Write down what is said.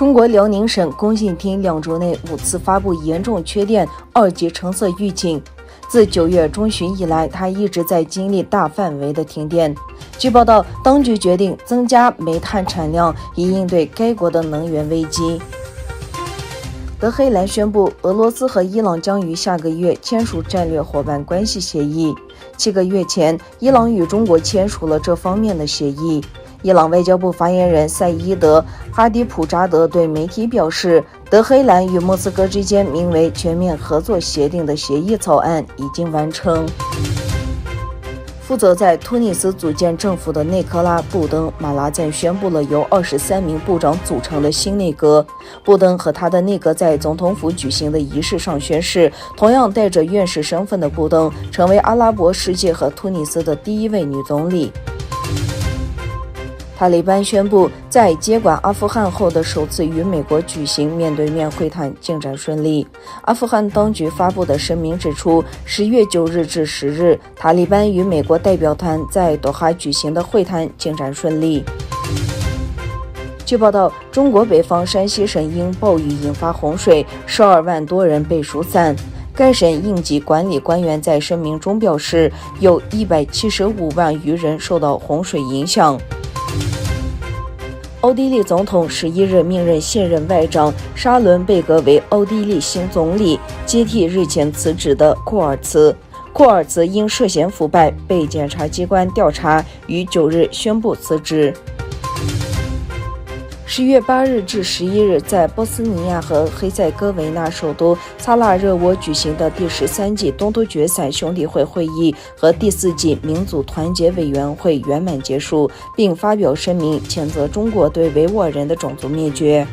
中国辽宁省工信厅2周内5次发布严重缺电2级橙色预警。自9月中旬以来，它一直在经历大范围的停电。据报道，当局决定增加煤炭产量，以应对该国的能源危机。德黑兰宣布，俄罗斯和伊朗将于下个月签署战略伙伴关系协议。7个月前，伊朗与中国签署了这方面的协议。伊朗外交部发言人赛伊德·哈迪普扎德对媒体表示，德黑兰与莫斯科之间名为全面合作协定的协议草案已经完成。负责在突尼斯组建政府的内科拉·布登·马拉赞宣布了由23名部长组成的新内阁。布登和他的内阁在总统府举行的仪式上宣誓，同样带着院士身份的布登成为阿拉伯世界和突尼斯的第1位女总理。塔利班宣布，在接管阿富汗后的首次与美国举行面对面会谈进展顺利。阿富汗当局发布的声明指出，10月9日至10日，塔利班与美国代表团在多哈举行的会谈进展顺利。据报道，中国北方山西省因暴雨引发洪水，12万多人被疏散。该省应急管理官员在声明中表示，有175万余人受到洪水影响。奥地利总统11日命任现任外长沙伦贝格为奥地利新总理，接替日前辞职的库尔茨。库尔茨因涉嫌腐败被检察机关调查，于9日宣布辞职。10月8日至11日，在波斯尼亚和黑塞哥维那首都萨拉热窝举行的第13届东突厥散兄弟会会议和第4届民族团结委员会圆满结束，并发表声明谴责中国对维吾尔人的种族灭绝。